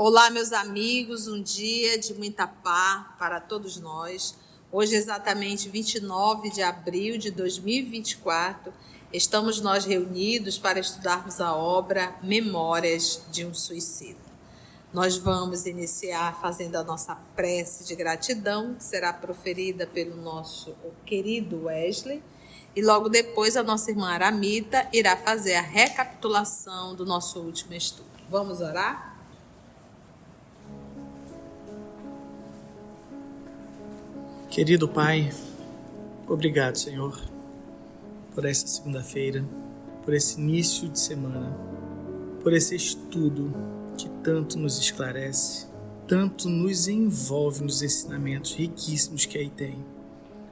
Olá, meus amigos, um dia de muita paz para todos nós. Hoje, exatamente 29 de abril de 2024, estamos nós reunidos para estudarmos a obra Memórias de um Suicida. Nós vamos iniciar fazendo a nossa prece de gratidão, que será proferida pelo nosso querido Wesley, e logo depois a nossa irmã Aramita irá fazer a recapitulação do nosso último estudo. Vamos orar? Querido Pai, obrigado, Senhor, por essa segunda-feira, por esse início de semana, por esse estudo que tanto nos esclarece, tanto nos envolve nos ensinamentos riquíssimos que aí tem,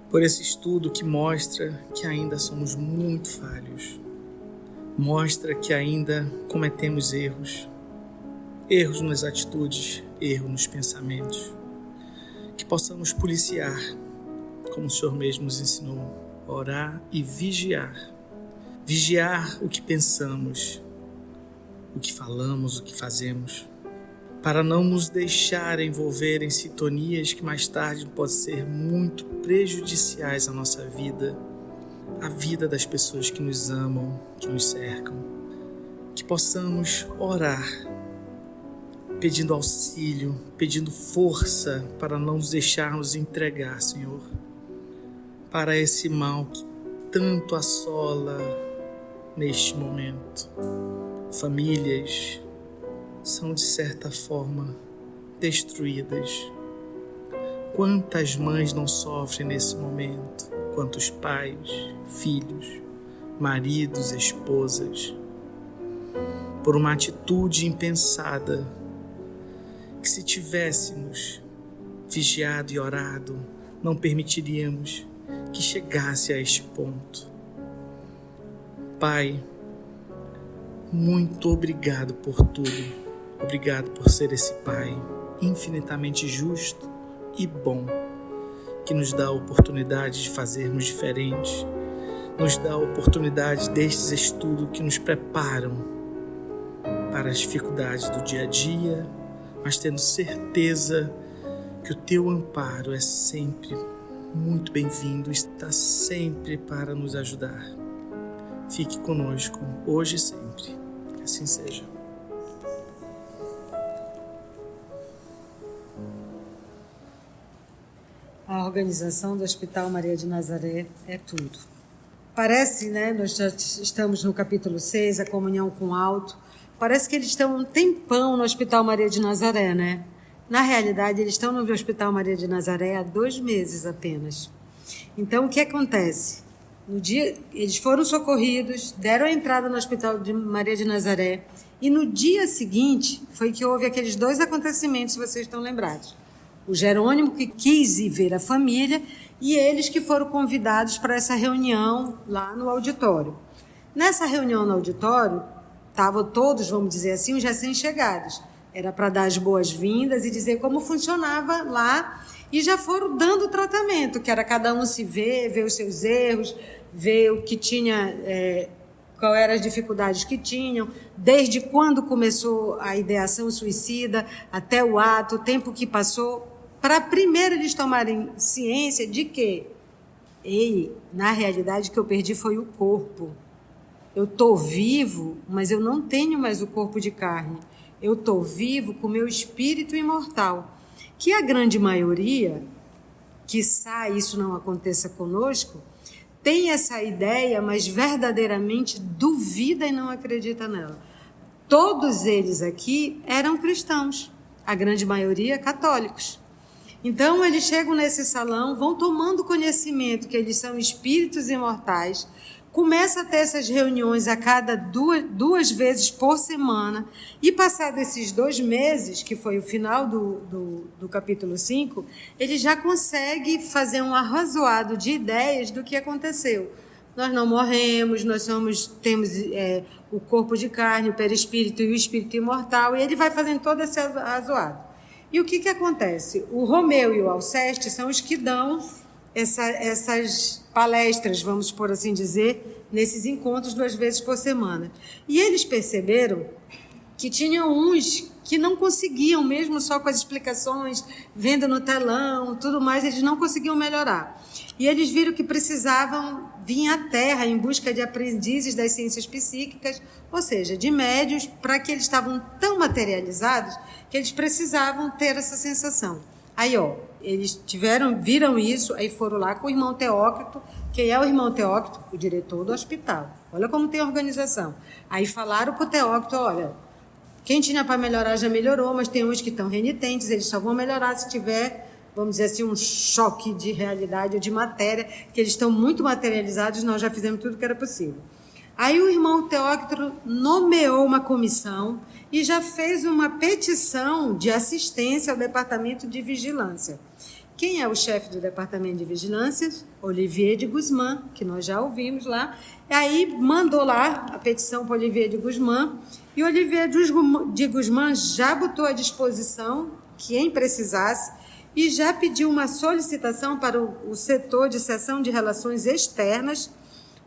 por esse estudo que mostra que ainda somos muito falhos, mostra que ainda cometemos erros nas atitudes, erros nos pensamentos, que possamos policiar, como o Senhor mesmo nos ensinou, orar e vigiar. Vigiar o que pensamos, o que falamos, o que fazemos, para não nos deixar envolver em sintonias que mais tarde podem ser muito prejudiciais à nossa vida, à vida das pessoas que nos amam, que nos cercam. Que possamos orar, pedindo auxílio, pedindo força para não nos deixarmos entregar, Senhor, para esse mal que tanto assola neste momento. Famílias são, de certa forma, destruídas. Quantas mães não sofrem nesse momento? Quantos pais, filhos, maridos, esposas, por uma atitude impensada, que se tivéssemos vigiado e orado, não permitiríamos que chegasse a este ponto. Pai, muito obrigado por tudo. Obrigado por ser esse Pai infinitamente justo e bom, que nos dá a oportunidade de fazermos diferente, nos dá a oportunidade destes estudos que nos preparam para as dificuldades do dia a dia, mas tendo certeza que o teu amparo é sempre muito bem-vindo, está sempre para nos ajudar. Fique conosco, hoje e sempre. Que assim seja. A organização do Hospital Maria de Nazaré é tudo. Parece, nós já estamos no capítulo 6, a comunhão com o alto. Parece que eles estão um tempão no Hospital Maria de Nazaré, né? Na realidade, eles estão no Hospital Maria de Nazaré há 2 meses apenas. Então, o que acontece? No dia, eles foram socorridos, deram a entrada no Hospital de Maria de Nazaré, e no dia seguinte foi que houve aqueles 2 acontecimentos, se vocês estão lembrados. O Jerônimo, que quis ir ver a família, e eles que foram convidados para essa reunião lá no auditório. Nessa reunião no auditório, estavam todos, vamos dizer assim, os recém-chegados. Era para dar as boas-vindas e dizer como funcionava lá, e já foram dando tratamento, que era cada um se ver os seus erros, ver o que tinha, qual eram as dificuldades que tinham, desde quando começou a ideação suicida até o ato, o tempo que passou, para primeiro eles tomarem ciência de que, na realidade, o que eu perdi foi o corpo. Eu estou vivo, mas eu não tenho mais o corpo de carne. Eu estou vivo com o meu espírito imortal. Que a grande maioria, quiçá isso não aconteça conosco, tem essa ideia, mas verdadeiramente duvida e não acredita nela. Todos eles aqui eram cristãos, a grande maioria católicos. Então, eles chegam nesse salão, vão tomando conhecimento que eles são espíritos imortais, começa a ter essas reuniões a cada duas vezes por semana, e passados esses 2 meses, que foi o final do capítulo 5, ele já consegue fazer um arrazoado de ideias do que aconteceu. Nós não morremos, temos o corpo de carne, o perispírito e o espírito imortal, e ele vai fazendo todo esse arrazoado. E o que acontece? O Romeu e o Alceste são os que dão essas palestras, vamos por assim dizer, nesses encontros 2 vezes por semana. E eles perceberam que tinham uns que não conseguiam, mesmo só com as explicações, vendo no telão, tudo mais, eles não conseguiam melhorar. E eles viram que precisavam vir à Terra em busca de aprendizes das ciências psíquicas, ou seja, de médios, para que eles estavam tão materializados que eles precisavam ter essa sensação. Aí, eles viram isso, aí foram lá com o irmão Teócrito. Quem é o irmão Teócrito? O diretor do hospital. Olha como tem organização. Aí falaram para o Teócrito, olha, quem tinha para melhorar já melhorou, mas tem uns que estão renitentes, eles só vão melhorar se tiver, vamos dizer assim, um choque de realidade ou de matéria, que eles estão muito materializados, nós já fizemos tudo que era possível. Aí o irmão Teócrito nomeou uma comissão e já fez uma petição de assistência ao Departamento de Vigilância. Quem é o chefe do Departamento de Vigilância? Olivier de Guzmán, que nós já ouvimos lá. E aí mandou lá a petição para Olivier de Guzmán, e Olivier de Guzmán já botou à disposição quem precisasse e já pediu uma solicitação para o setor de seção de relações externas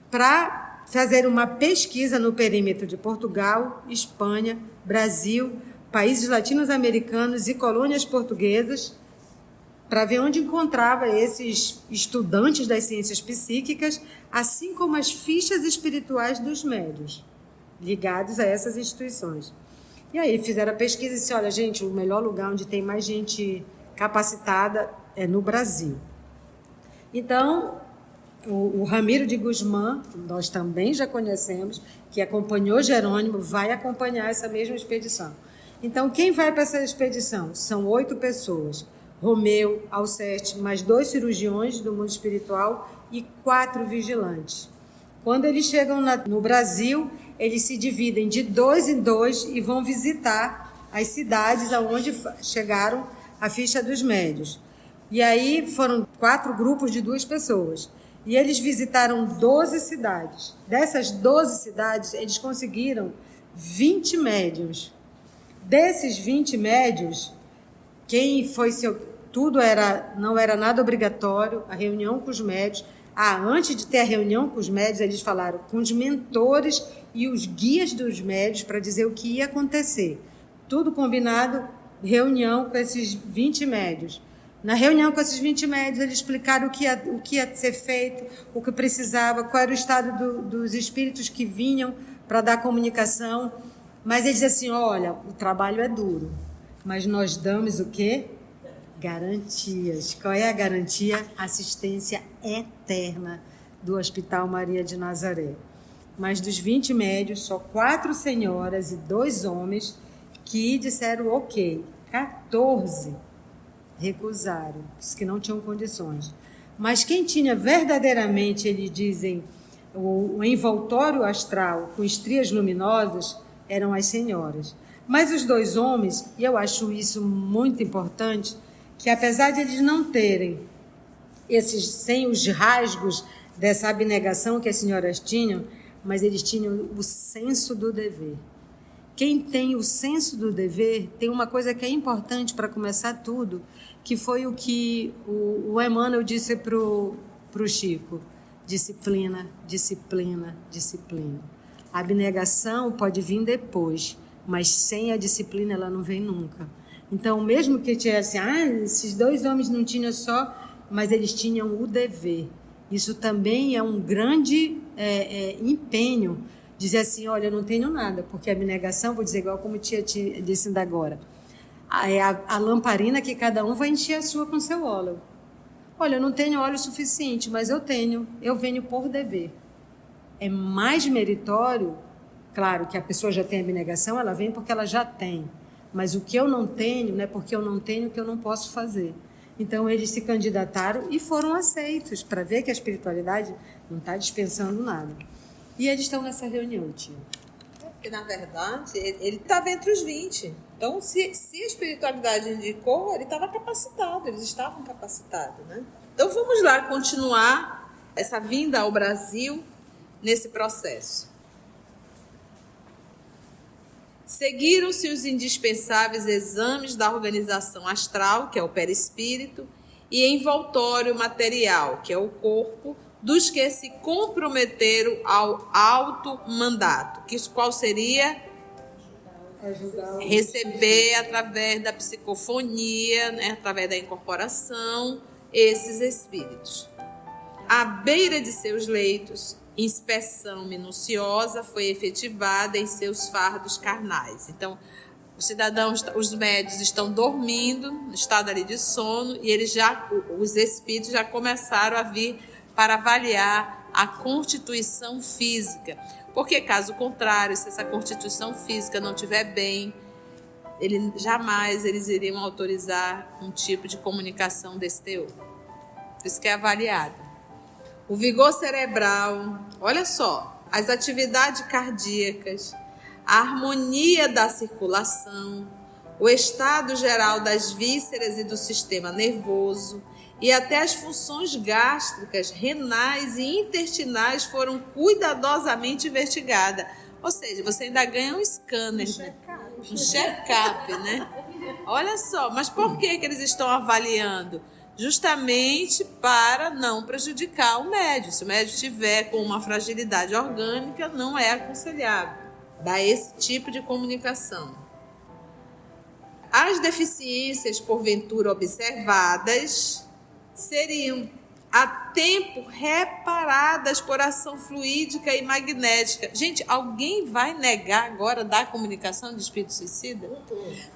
para fazer uma pesquisa no perímetro de Portugal, Espanha, Brasil, países latino-americanos e colônias portuguesas, para ver onde encontrava esses estudantes das ciências psíquicas, assim como as fichas espirituais dos médiuns, ligados a essas instituições. E aí fizeram a pesquisa e disseram, olha, gente, o melhor lugar onde tem mais gente capacitada é no Brasil. Então, o Ramiro de Guzmán, nós também já conhecemos, que acompanhou Jerônimo, vai acompanhar essa mesma expedição. Então, quem vai para essa expedição? São 8 pessoas. Romeu, Alceste, mais 2 cirurgiões do mundo espiritual e 4 vigilantes. Quando eles chegam no Brasil, eles se dividem de 2 em 2 e vão visitar as cidades aonde chegaram a ficha dos médios. E aí foram 4 grupos de 2 pessoas. E eles visitaram 12 cidades. Dessas 12 cidades, eles conseguiram 20 médiuns. Desses 20 médiuns, quem foi não era nada obrigatório, a reunião com os médios. Antes de ter a reunião com os médios, eles falaram com os mentores e os guias dos médios para dizer o que ia acontecer. Tudo combinado, reunião com esses 20 médios. Na reunião com esses 20 médios, eles explicaram o que ia ser feito, o que precisava, qual era o estado dos espíritos que vinham para dar comunicação. Mas eles diziam assim, olha, o trabalho é duro, mas nós damos o quê? Garantias. Qual é a garantia? Assistência eterna do Hospital Maria de Nazaré. Mas dos 20 médios, só 4 senhoras e 2 homens que disseram ok. 14 recusaram, que não tinham condições. Mas quem tinha verdadeiramente, eles dizem, o envoltório astral com estrias luminosas eram as senhoras. Mas os 2 homens, e eu acho isso muito importante, que apesar de eles não terem sem os rasgos dessa abnegação que as senhoras tinham, mas eles tinham o senso do dever. Quem tem o senso do dever tem uma coisa que é importante para começar tudo, que foi o que o Emmanuel disse para o Chico: disciplina, disciplina, disciplina. A abnegação pode vir depois, mas sem a disciplina ela não vem nunca. Então, mesmo que tivesse, esses 2 homens não tinham só, mas eles tinham o dever. Isso também é um grande empenho. Dizer assim, olha, eu não tenho nada, porque a abnegação, vou dizer igual como tia disse ainda agora, é a lamparina que cada um vai encher a sua com seu óleo. Olha, eu não tenho óleo suficiente, mas eu venho por dever. É mais meritório, claro que a pessoa já tem abnegação, ela vem porque ela já tem. Mas o que eu não tenho, não é porque eu não tenho que eu não posso fazer. Então, eles se candidataram e foram aceitos, para ver que a espiritualidade não está dispensando nada. E eles estão nessa reunião, tio. Porque, na verdade, ele estava entre os 20. Então, se a espiritualidade indicou, ele estava capacitado, eles estavam capacitados, né? Então, vamos lá continuar essa vinda ao Brasil nesse processo. Seguiram-se os indispensáveis exames da organização astral, que é o perispírito, e envoltório material, que é o corpo, dos que se comprometeram ao alto mandato. Qual seria? receber através da psicofonia, né, através da incorporação, esses espíritos. À beira de seus leitos, inspeção minuciosa foi efetivada em seus fardos carnais. Então, os cidadãos, os médios estão dormindo, no estado ali de sono, e os espíritos já começaram a vir para avaliar a constituição física. Porque, caso contrário, se essa constituição física não estiver bem, jamais eles iriam autorizar um tipo de comunicação desse teor. Por isso que é avaliado. O vigor cerebral, olha só, as atividades cardíacas, a harmonia da circulação, o estado geral das vísceras e do sistema nervoso, e até as funções gástricas, renais e intestinais foram cuidadosamente investigadas. Ou seja, você ainda ganha um scanner, um check-up, né? Olha só, mas por que eles estão avaliando? Justamente para não prejudicar o médium. Se o médium tiver com uma fragilidade orgânica, não é aconselhável dar esse tipo de comunicação. As deficiências, porventura observadas, seriam a tempo reparadas por ação fluídica e magnética. Gente, alguém vai negar agora da comunicação de espírito suicida?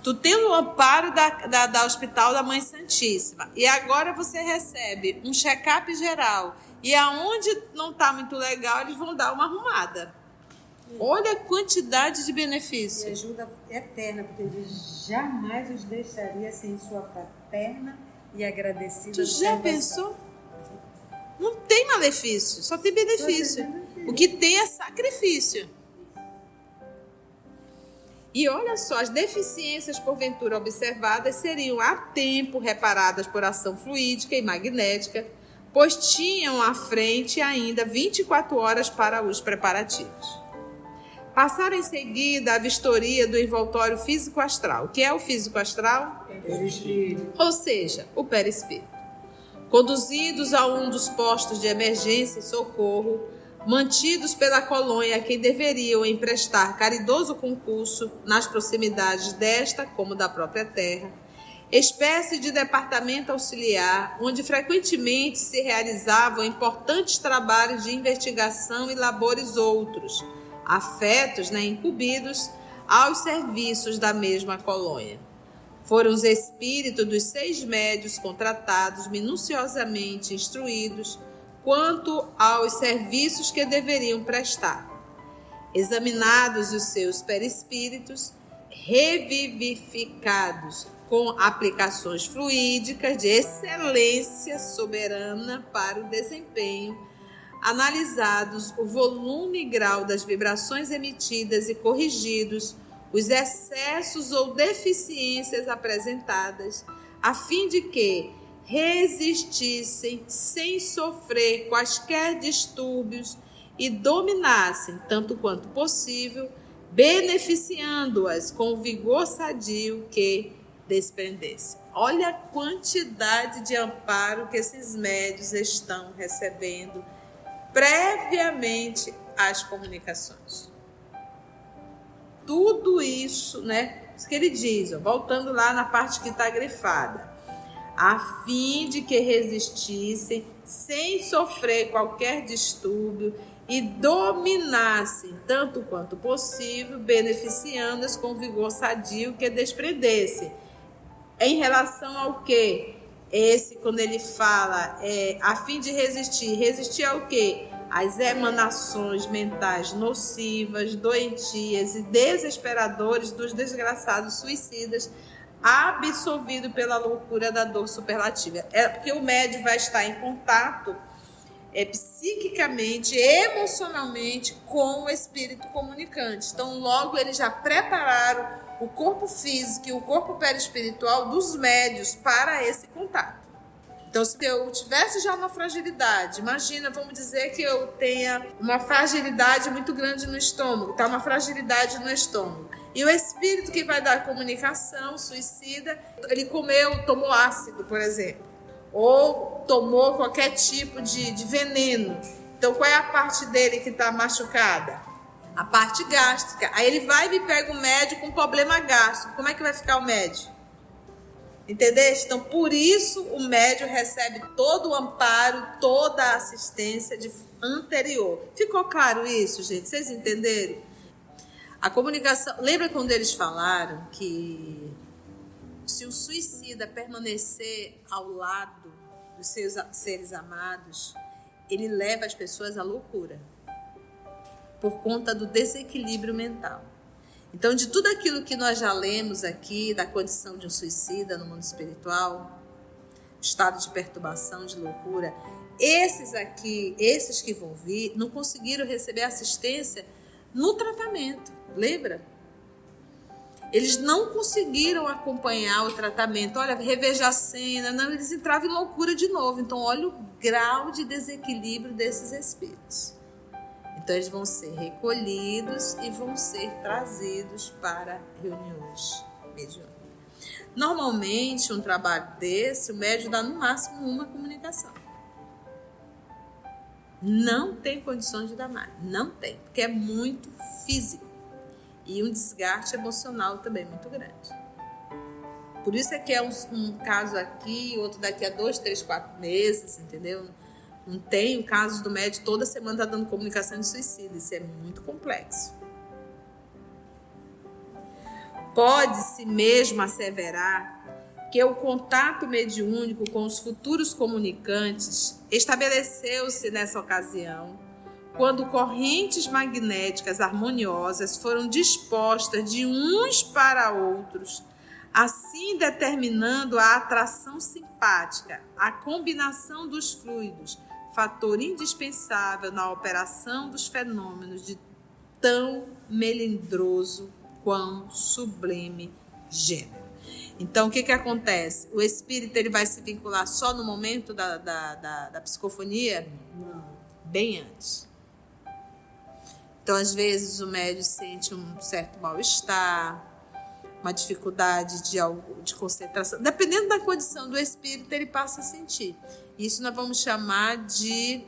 Tu tem o amparo da Hospital da Mãe Santíssima, e agora você recebe um check-up geral, e aonde não está muito legal, eles vão dar uma arrumada. Olha a quantidade de benefícios. E ajuda eterna, porque ele jamais os deixaria sem sua fraterna e agradecida. Tu já pensou? Não tem malefício, só tem benefício. O que tem é sacrifício. E olha só, as deficiências porventura observadas seriam a tempo reparadas por ação fluídica e magnética, pois tinham à frente ainda 24 horas para os preparativos. Passaram em seguida a vistoria do envoltório físico-astral. O que é o físico-astral? Ou seja, o perispírito. Conduzidos a um dos postos de emergência e socorro, mantidos pela colônia a quem deveriam emprestar caridoso concurso nas proximidades desta como da própria terra, espécie de departamento auxiliar, onde frequentemente se realizavam importantes trabalhos de investigação e labores outros, afetos, incumbidos aos serviços da mesma colônia. Foram os espíritos dos 6 médios contratados, minuciosamente instruídos quanto aos serviços que deveriam prestar. Examinados os seus perispíritos, revivificados com aplicações fluídicas de excelência soberana para o desempenho, analisados o volume e grau das vibrações emitidas e corrigidos os excessos ou deficiências apresentadas, a fim de que resistissem sem sofrer quaisquer distúrbios e dominassem, tanto quanto possível, beneficiando-as com o vigor sadio que desprendesse. Olha a quantidade de amparo que esses médios estão recebendo previamente às comunicações. Tudo isso, isso que ele diz, voltando lá na parte que está grifada, a fim de que resistissem sem sofrer qualquer distúrbio e dominassem, tanto quanto possível, beneficiando-as com vigor sadio que desprendessem. Em relação ao quê? Quando ele fala, a fim de resistir ao quê? As emanações mentais nocivas, doentias e desesperadores dos desgraçados suicidas, absolvido pela loucura da dor superlativa. É porque o médium vai estar em contato psiquicamente, emocionalmente com o espírito comunicante. Então, logo eles já prepararam o corpo físico e o corpo perispiritual dos médios para esse contato. Então, se eu tivesse já uma fragilidade, imagina, vamos dizer que eu tenha uma fragilidade muito grande no estômago, tá uma fragilidade no estômago. E o espírito que vai dar a comunicação, suicida, ele tomou ácido, por exemplo, ou tomou qualquer tipo de veneno. Então, qual é a parte dele que está machucada? A parte gástrica. Aí ele vai e me pega o médio com problema gástrico. Como é que vai ficar o médio? Entendeste? Então, por isso, o médio recebe todo o amparo, toda a assistência anterior. Ficou claro isso, gente? Vocês entenderam? A comunicação... Lembra quando eles falaram que se o suicida permanecer ao lado dos seus seres amados, ele leva as pessoas à loucura, por conta do desequilíbrio mental. Então, de tudo aquilo que nós já lemos aqui, da condição de um suicida no mundo espiritual, estado de perturbação, de loucura, esses que vão vir, não conseguiram receber assistência no tratamento, lembra? Eles não conseguiram acompanhar o tratamento. Olha, reveja a cena, não, eles entravam em loucura de novo. Então, olha o grau de desequilíbrio desses espíritos. Então, eles vão ser recolhidos e vão ser trazidos para reuniões mediúnicas. Normalmente, um trabalho desse, o médium dá no máximo uma comunicação. Não tem condições de dar mais. Não tem, porque é muito físico. E um desgaste emocional também muito grande. Por isso é que é um caso aqui, outro daqui a 2, 3, 4 meses, entendeu? Não tem o caso do médico toda semana tá dando comunicação de suicídio. Isso é muito complexo. Pode-se mesmo asseverar que o contato mediúnico com os futuros comunicantes estabeleceu-se nessa ocasião, quando correntes magnéticas harmoniosas foram dispostas de uns para outros, assim determinando a atração simpática, a combinação dos fluidos, fator indispensável na operação dos fenômenos de tão melindroso quão sublime gênero. Então, o que acontece? O espírito ele vai se vincular só no momento da psicofonia? Não. Bem antes. Então, às vezes, o médium sente um certo mal-estar, uma dificuldade de concentração. Dependendo da condição do espírito, ele passa a sentir. Isso nós vamos chamar de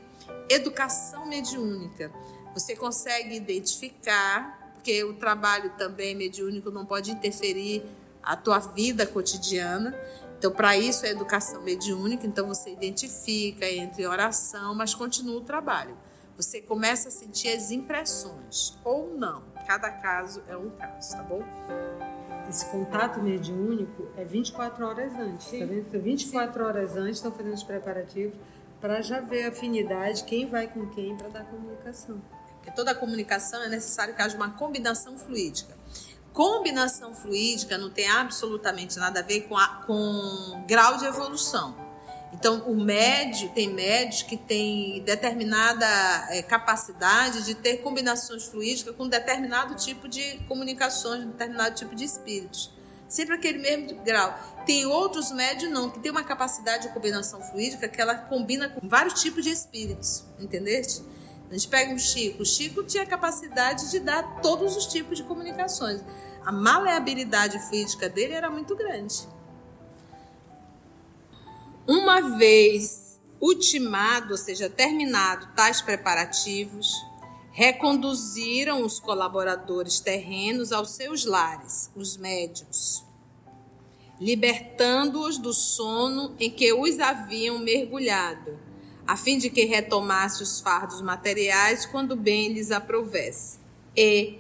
educação mediúnica. Você consegue identificar, porque o trabalho também mediúnico não pode interferir a tua vida cotidiana. Então, para isso é educação mediúnica. Então, você identifica, entra em oração, mas continua o trabalho. Você começa a sentir as impressões, ou não. Cada caso é um caso, tá bom? Esse contato mediúnico é 24 horas antes, tá vendo? Então, 24 horas antes estão fazendo os preparativos para já ver a afinidade, quem vai com quem para dar comunicação. Porque toda comunicação é necessário que haja uma combinação fluídica. Combinação fluídica não tem absolutamente nada a ver com grau de evolução. Então, tem médios que têm determinada capacidade de ter combinações fluídicas com determinado tipo de comunicações, determinado tipo de espíritos. Sempre aquele mesmo grau. Tem outros médios não, que tem uma capacidade de combinação fluídica que ela combina com vários tipos de espíritos, entendeste? A gente pega o Chico tinha a capacidade de dar todos os tipos de comunicações. A maleabilidade fluídica dele era muito grande. Uma vez ultimado, ou seja, terminado tais preparativos, reconduziram os colaboradores terrenos aos seus lares, os médiuns, libertando-os do sono em que os haviam mergulhado, a fim de que retomasse os fardos materiais quando bem lhes aprovesse. E,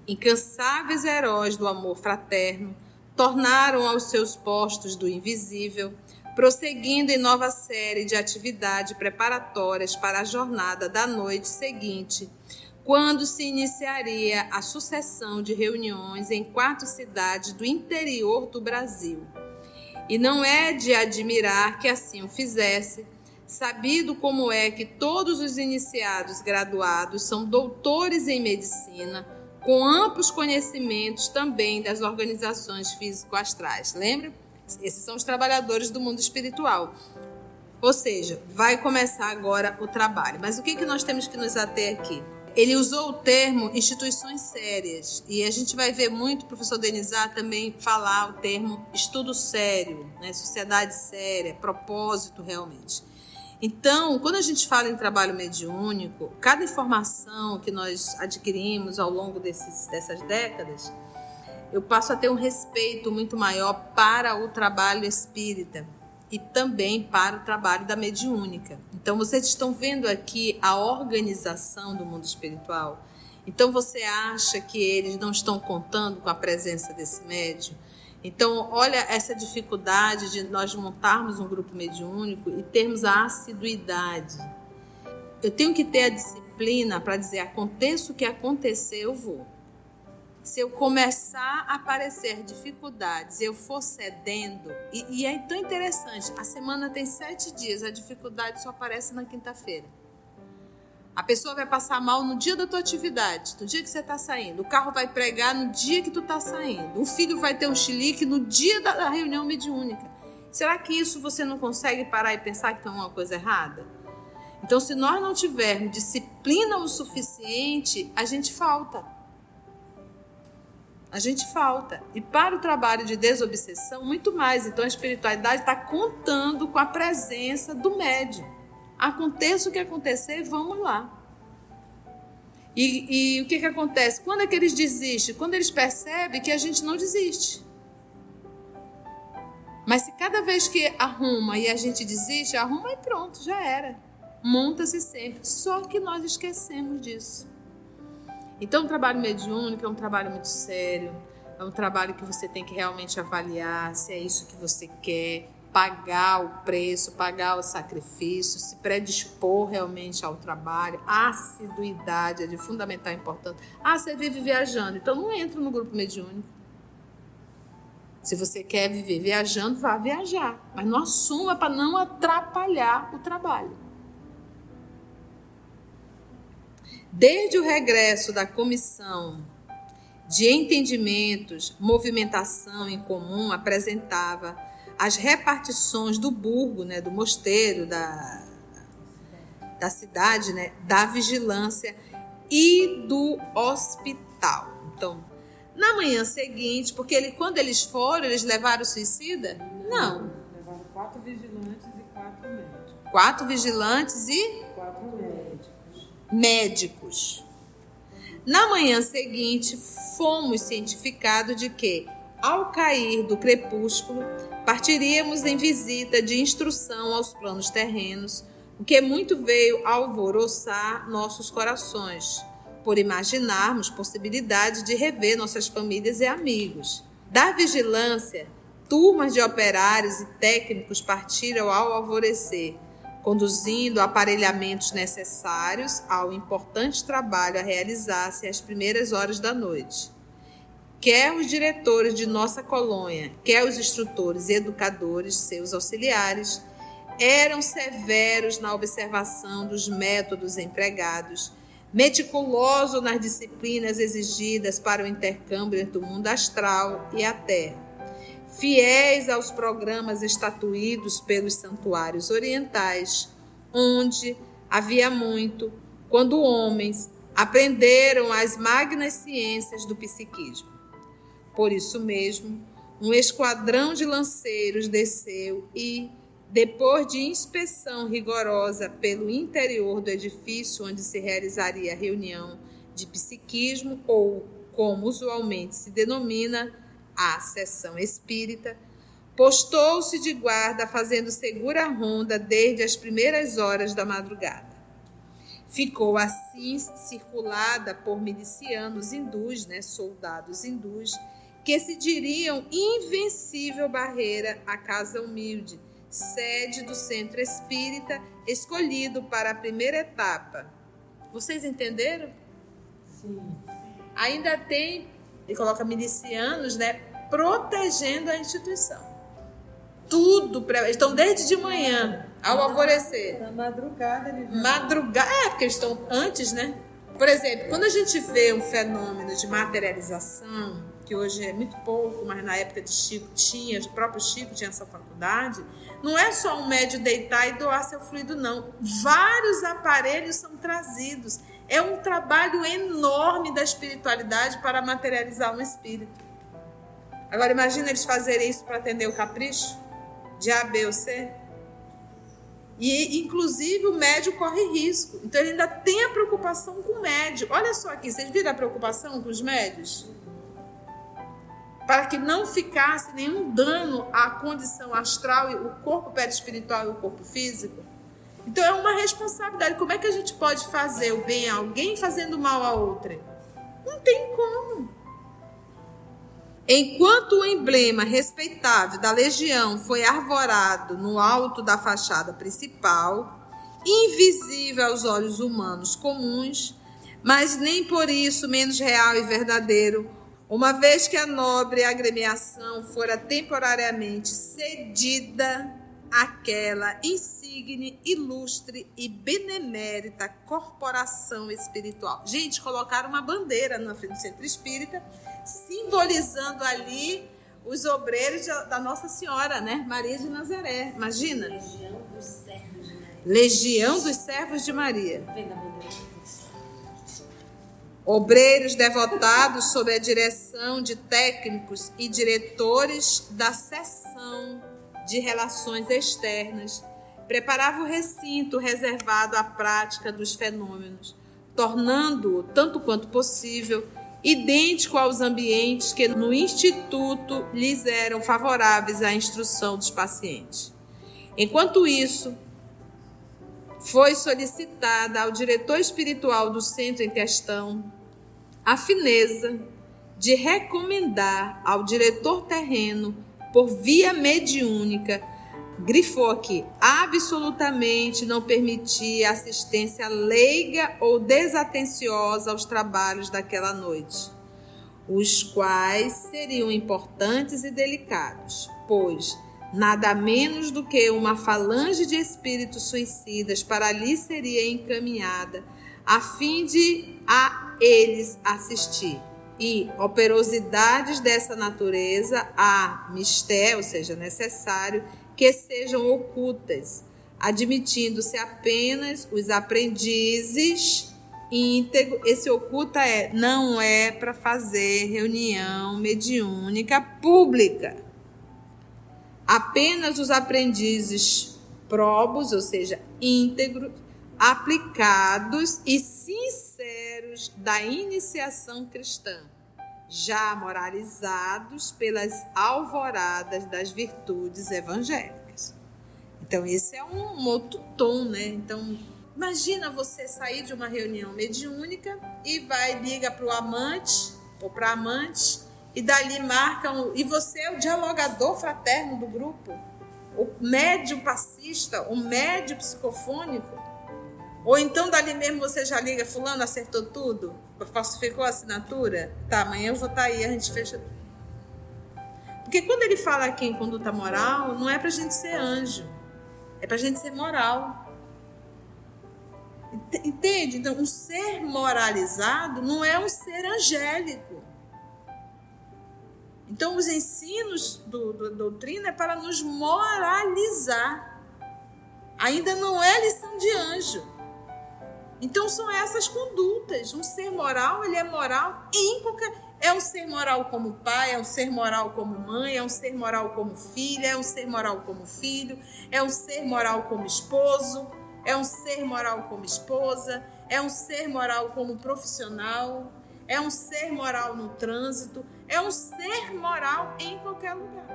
incansáveis heróis do amor fraterno, tornaram aos seus postos do invisível, prosseguindo em nova série de atividades preparatórias para a jornada da noite seguinte, quando se iniciaria a sucessão de reuniões em 4 cidades do interior do Brasil. E não é de admirar que assim o fizesse, sabido como é que todos os iniciados graduados são doutores em medicina, com amplos conhecimentos também das organizações físico-astrais. Lembra? Esses são os trabalhadores do mundo espiritual. Ou seja, vai começar agora o trabalho. Mas o que nós temos que nos ater aqui? Ele usou o termo instituições sérias. E a gente vai ver muito o professor Denizar também falar o termo estudo sério, né? Sociedade séria, propósito realmente. Então, quando a gente fala em trabalho mediúnico, cada informação que nós adquirimos ao longo dessas décadas, eu passo a ter um respeito muito maior para o trabalho espírita e também para o trabalho da mediúnica. Então, vocês estão vendo aqui a organização do mundo espiritual. Então, você acha que eles não estão contando com a presença desse médium? Então, olha essa dificuldade de nós montarmos um grupo mediúnico e termos a assiduidade. Eu tenho que ter a disciplina para dizer, aconteça o que acontecer, eu vou. Se eu começar a aparecer dificuldades, eu for cedendo, e é tão interessante, a semana tem 7 dias, a dificuldade só aparece na quinta-feira. A pessoa vai passar mal no dia da tua atividade, no dia que você está saindo. O carro vai pregar no dia que tu está saindo. O filho vai ter um chilique no dia da reunião mediúnica. Será que isso você não consegue parar e pensar que tem uma coisa errada? Então, se nós não tivermos disciplina o suficiente, a gente falta. A gente falta. E para o trabalho de desobsessão, muito mais. Então, a espiritualidade está contando com a presença do médium. Aconteça o que acontecer, vamos lá. E o que acontece? Quando é que eles desistem? Quando eles percebem que a gente não desiste. Mas se cada vez que arruma e a gente desiste, arruma e pronto, já era. Monta-se sempre. Só que nós esquecemos disso. Então o trabalho mediúnico é um trabalho muito sério. É um trabalho que você tem que realmente avaliar se é isso que você quer. Pagar o preço, pagar o sacrifício, se predispor realmente ao trabalho. A assiduidade é de fundamental importância. Você vive viajando, então não entra no grupo mediúnico. Se você quer viver viajando, vá viajar, mas não assuma para não atrapalhar o trabalho. Desde o regresso da comissão de entendimentos, movimentação em comum apresentava as repartições do burgo, né, do mosteiro, da cidade, né, da vigilância e do hospital. Então, na manhã seguinte, porque quando eles foram, eles levaram o suicida? Não. Levaram 4 vigilantes e 4 médicos. 4 vigilantes e 4 médicos. Na manhã seguinte, fomos cientificados de que, ao cair do crepúsculo, partiríamos em visita de instrução aos planos terrenos, o que muito veio alvoroçar nossos corações, por imaginarmos possibilidade de rever nossas famílias e amigos. Da vigilância, turmas de operários e técnicos partiram ao alvorecer, conduzindo aparelhamentos necessários ao importante trabalho a realizar-se às primeiras horas da noite. Quer os diretores de nossa colônia, quer os instrutores e educadores, seus auxiliares, eram severos na observação dos métodos empregados, meticulosos nas disciplinas exigidas para o intercâmbio entre o mundo astral e a Terra, fiéis aos programas estatuídos pelos santuários orientais, onde havia muito, quando homens aprenderam as magnas ciências do psiquismo. Por isso mesmo, um esquadrão de lanceiros desceu e, depois de inspeção rigorosa pelo interior do edifício onde se realizaria a reunião de psiquismo, ou, como usualmente se denomina, a sessão espírita, postou-se de guarda fazendo segura ronda desde as primeiras horas da madrugada. Ficou assim circulada por milicianos hindus, soldados hindus, que se diriam invencível barreira à casa humilde, sede do centro espírita escolhido para a primeira etapa. Vocês entenderam? Sim. Ainda tem, ele coloca milicianos, protegendo a instituição. Tudo, estão desde de manhã, ao alvorecer. Na madrugada. Porque eles estão antes, Por exemplo, quando a gente vê um fenômeno de materialização, que hoje é muito pouco, mas na época de Chico tinha, o próprio Chico tinha essa faculdade, não é só um médium deitar e doar seu fluido, não. Vários aparelhos são trazidos. É um trabalho enorme da espiritualidade para materializar um espírito. Agora, imagina eles fazerem isso para atender o capricho de A, B ou C. E, inclusive, o médio corre risco. Então, ele ainda tem a preocupação com o médio. Olha só aqui, vocês viram a preocupação com os médios? Para que não ficasse nenhum dano à condição astral, o corpo perispiritual e o corpo físico. Então, é uma responsabilidade. Como é que a gente pode fazer o bem a alguém fazendo mal a outra? Não tem como. Enquanto o emblema respeitável da legião foi arvorado no alto da fachada principal, invisível aos olhos humanos comuns, mas nem por isso menos real e verdadeiro, uma vez que a nobre agremiação fora temporariamente cedida àquela insigne, ilustre e benemérita corporação espiritual. Gente, colocaram uma bandeira na frente do centro espírita, simbolizando ali os obreiros da Nossa Senhora, né? Maria de Nazaré. Imagina? Legião dos Servos de Maria. Legião dos Servos de Maria. Obreiros devotados sob a direção de técnicos e diretores da seção de relações externas, preparava o recinto reservado à prática dos fenômenos, tornando-o, tanto quanto possível, idêntico aos ambientes que no Instituto lhes eram favoráveis à instrução dos pacientes. Enquanto isso, foi solicitada ao diretor espiritual do centro em questão a fineza de recomendar ao diretor terreno, por via mediúnica, grifou aqui, absolutamente não permitir assistência leiga ou desatenciosa aos trabalhos daquela noite, os quais seriam importantes e delicados, pois nada menos do que uma falange de espíritos suicidas para ali seria encaminhada a fim de a eles assistir. E operosidades dessa natureza há mistério, ou seja, necessário, que sejam ocultas, admitindo-se apenas os aprendizes íntegros. Esse oculta não é para fazer reunião mediúnica pública. Apenas os aprendizes probos, ou seja, íntegros, aplicados e sinceros da iniciação cristã, já moralizados pelas alvoradas das virtudes evangélicas. Então, esse é um outro tom, né? Então, imagina você sair de uma reunião mediúnica e liga para o amante ou para a amante e dali marcam, e você é o dialogador fraterno do grupo, o médium passista, o médium psicofônico. Ou então, dali mesmo, você já liga, fulano, acertou tudo? Falsificou a assinatura? Tá, amanhã eu vou estar aí, a gente fecha. Porque quando ele fala aqui em conduta moral, não é pra gente ser anjo. É pra gente ser moral. Entende? Então, um ser moralizado não é um ser angélico. Então, os ensinos da doutrina é para nos moralizar. Ainda não é lição de anjo. Então são essas condutas. Um ser moral, ele é moral em qualquer... É um ser moral como pai, é um ser moral como mãe, é um ser moral como filha, é um ser moral como filho, é um ser moral como esposo, é um ser moral como esposa, é um ser moral como profissional, é um ser moral no trânsito, é um ser moral em qualquer lugar.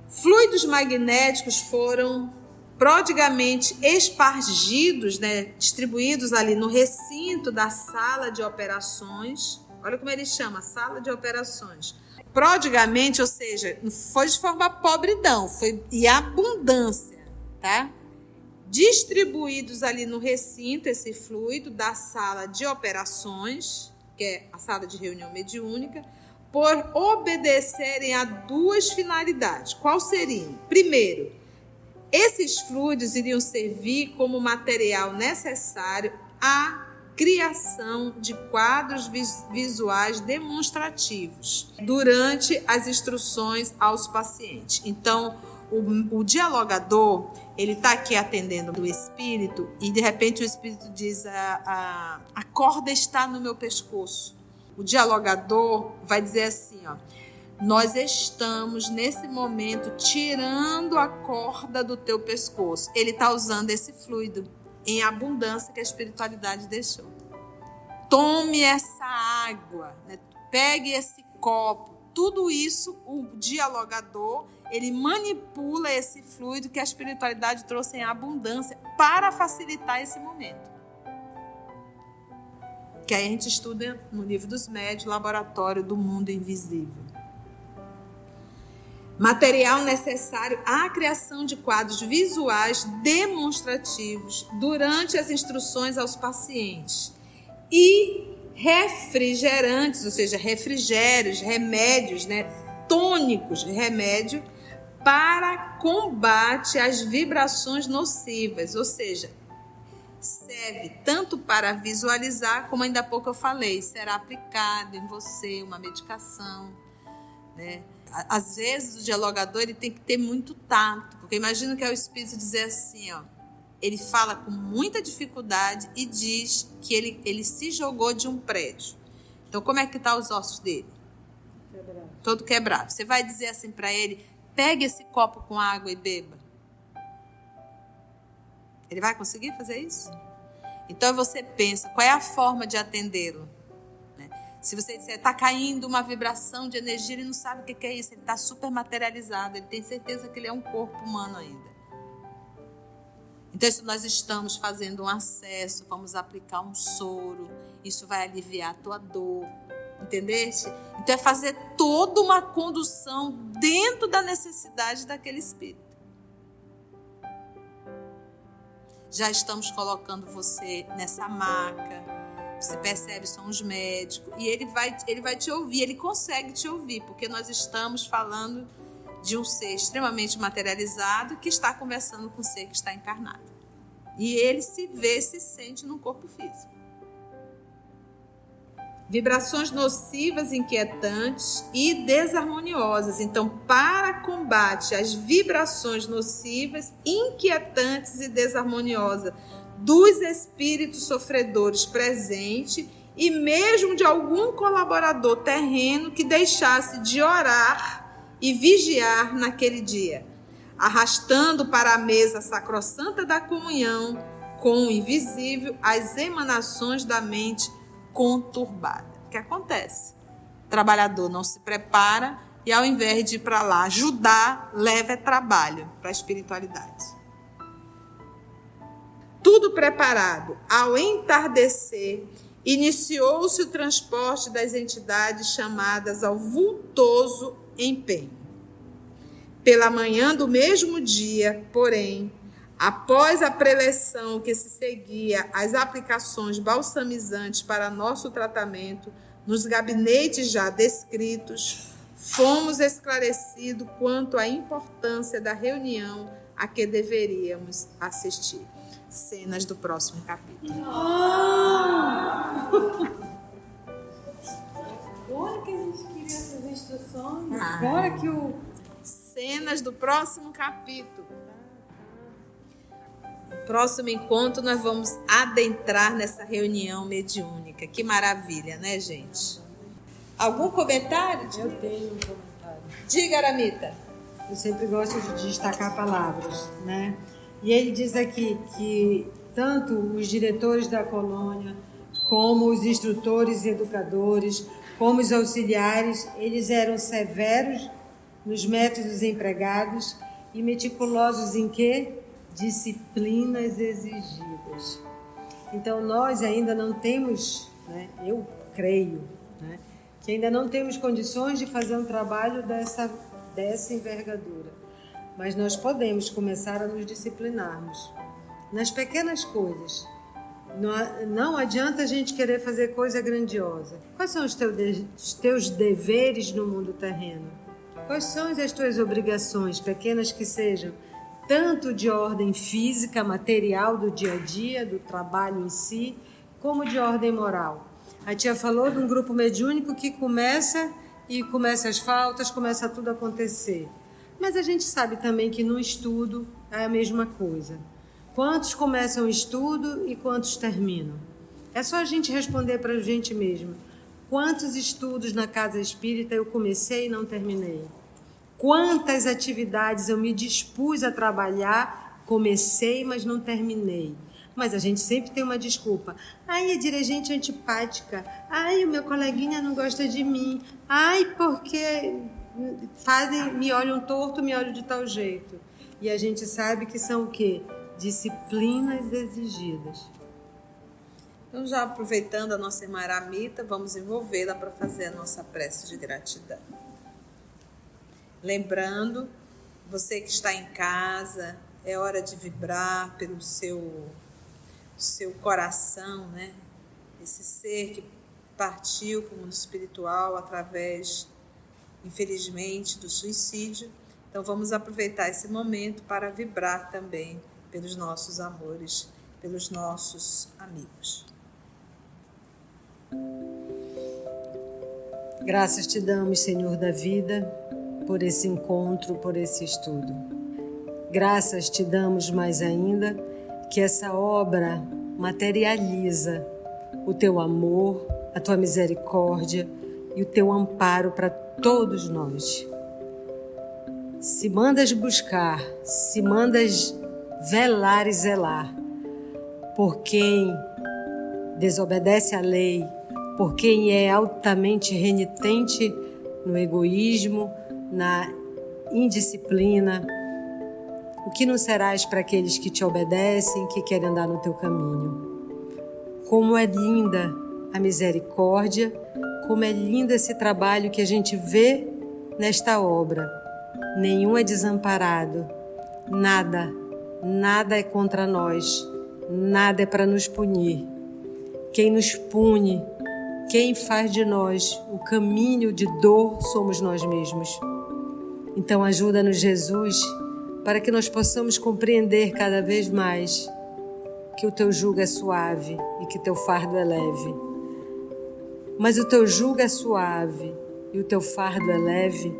Fluidos magnéticos foram prodigamente espargidos, né, distribuídos ali no recinto da sala de operações. Olha como ele chama, sala de operações. Prodigamente, ou seja, não foi de forma pobridão, foi em abundância, tá? Distribuídos ali no recinto, esse fluido da sala de operações, que é a sala de reunião mediúnica, por obedecerem a duas finalidades. Qual seriam? Primeiro, esses fluidos iriam servir como material necessário à criação de quadros visuais demonstrativos durante as instruções aos pacientes. Então, o dialogador, ele está aqui atendendo o espírito e, de repente, o espírito diz, a corda está no meu pescoço. O dialogador vai dizer assim, ó, nós estamos nesse momento tirando a corda do teu pescoço. Ele está usando esse fluido em abundância que a espiritualidade deixou. Tome essa água, né? Pegue esse copo. Tudo isso, o dialogador, ele manipula esse fluido que a espiritualidade trouxe em abundância para facilitar esse momento. Que aí a gente estuda no livro dos médiuns, laboratório do mundo invisível. Material necessário à criação de quadros visuais demonstrativos durante as instruções aos pacientes. E refrigerantes, ou seja, refrigérios, remédios, né, tônicos, remédio para combate às vibrações nocivas, ou seja, serve tanto para visualizar, como ainda há pouco eu falei, será aplicado em você uma medicação, né? Às vezes o dialogador ele tem que ter muito tato, porque imagina que é o espírito dizer assim, ó, ele fala com muita dificuldade e diz que ele se jogou de um prédio. Então, como é que estão os ossos dele? Quebrado. Todo quebrado. Você vai dizer assim para ele, pegue esse copo com água e beba. Ele vai conseguir fazer isso? Então, você pensa, qual é a forma de atendê-lo? Né? Se você disser, está caindo uma vibração de energia, ele não sabe o que é isso. Ele está super materializado, ele tem certeza que ele é um corpo humano ainda. Então, se nós estamos fazendo um acesso, vamos aplicar um soro, isso vai aliviar a tua dor, entendeste? Então, é fazer toda uma condução dentro da necessidade daquele espírito. Já estamos colocando você nessa maca, você percebe, são os médicos, e ele vai te ouvir, ele consegue te ouvir, porque nós estamos falando de um ser extremamente materializado que está conversando com um ser que está encarnado. E ele se vê, se sente no corpo físico. Vibrações nocivas, inquietantes e desarmoniosas. Então, para combate às vibrações nocivas, inquietantes e desarmoniosas dos espíritos sofredores presentes e mesmo de algum colaborador terreno que deixasse de orar e vigiar naquele dia, arrastando para a mesa sacrossanta da comunhão com o invisível as emanações da mente conturbada. O que acontece? O trabalhador não se prepara e, ao invés de ir para lá ajudar, leva trabalho para a espiritualidade. Tudo preparado. Ao entardecer, iniciou-se o transporte das entidades chamadas ao vultoso empenho. Pela manhã do mesmo dia, porém, após a preleção que se seguia às aplicações balsamizantes para nosso tratamento, nos gabinetes já descritos, fomos esclarecidos quanto à importância da reunião a que deveríamos assistir. Cenas do próximo capítulo. Agora que a gente queria essas instruções, agora que o... Cenas do próximo capítulo. No próximo encontro nós vamos adentrar nessa reunião mediúnica. Que maravilha, né, gente? Algum comentário? Eu tenho um comentário. Diga, Aramita. Eu sempre gosto de destacar palavras, né? E ele diz aqui que tanto os diretores da colônia, como os instrutores e educadores, como os auxiliares, eles eram severos nos métodos empregados e meticulosos em quê? Disciplinas exigidas. Então, nós ainda não temos, né, eu creio, né, que ainda não temos condições de fazer um trabalho dessa envergadura. Mas nós podemos começar a nos disciplinarmos nas pequenas coisas. Não adianta a gente querer fazer coisa grandiosa. Quais são os teus deveres no mundo terreno? Quais são as tuas obrigações, pequenas que sejam, tanto de ordem física, material, do dia a dia, do trabalho em si, como de ordem moral? A tia falou de um grupo mediúnico que começa as faltas, começa tudo a acontecer. Mas a gente sabe também que no estudo é a mesma coisa. Quantos começam o estudo e quantos terminam? É só a gente responder para a gente mesmo. Quantos estudos na casa espírita eu comecei e não terminei? Quantas atividades eu me dispus a trabalhar, comecei, mas não terminei? Mas a gente sempre tem uma desculpa. Ai, a dirigente antipática. Ai, o meu coleguinha não gosta de mim. Ai, porque me olham torto, me olham de tal jeito. E a gente sabe que são o quê? Disciplinas exigidas. Então, já aproveitando a nossa irmã Aramita, vamos envolvê-la para fazer a nossa prece de gratidão. Lembrando, você que está em casa, é hora de vibrar pelo seu coração, né? Esse ser que partiu para o mundo espiritual através, infelizmente, do suicídio. Então, vamos aproveitar esse momento para vibrar também pelos nossos amores, pelos nossos amigos. Graças te damos, Senhor da vida, por esse encontro, por esse estudo. Graças te damos mais ainda que essa obra materializa o teu amor, a tua misericórdia e o teu amparo para todos nós. Se mandas buscar, se mandas velar e zelar por quem desobedece à lei, por quem é altamente renitente no egoísmo, na indisciplina, o que não serás para aqueles que te obedecem, que querem andar no teu caminho? Como é linda a misericórdia, como é lindo esse trabalho que a gente vê nesta obra. Nenhum é desamparado, nada é contra nós, nada é para nos punir. Quem nos pune, quem faz de nós o caminho de dor somos nós mesmos. Então ajuda-nos, Jesus, para que nós possamos compreender cada vez mais que o teu jugo é suave e que teu fardo é leve. Mas o teu jugo é suave e o teu fardo é leve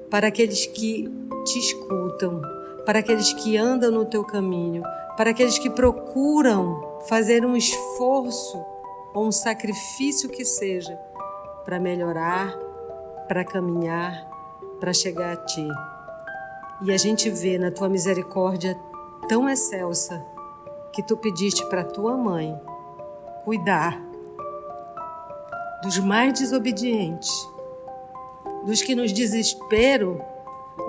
para aqueles que te escutam, para aqueles que andam no teu caminho, para aqueles que procuram fazer um esforço ou um sacrifício que seja para melhorar, para caminhar, para chegar a ti. E a gente vê na tua misericórdia tão excelsa que tu pediste para tua mãe cuidar dos mais desobedientes, dos que nos desespero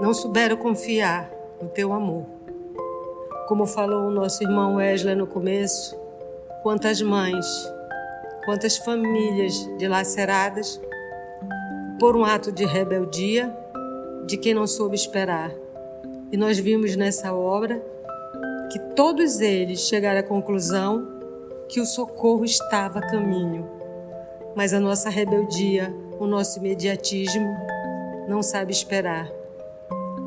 não souberam confiar no teu amor. Como falou o nosso irmão Wesley no começo, quantas mães, quantas famílias dilaceradas por um ato de rebeldia de quem não soube esperar. E nós vimos nessa obra que todos eles chegaram à conclusão que o socorro estava a caminho. Mas a nossa rebeldia, o nosso imediatismo, não sabe esperar.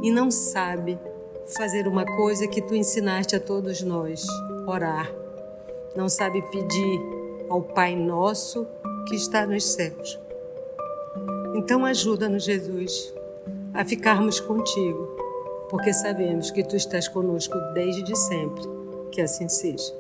E não sabe fazer uma coisa que tu ensinaste a todos nós, orar. Não sabe pedir ao Pai Nosso que está nos céus. Então ajuda-nos, Jesus, a ficarmos contigo, porque sabemos que tu estás conosco desde sempre. Que assim seja.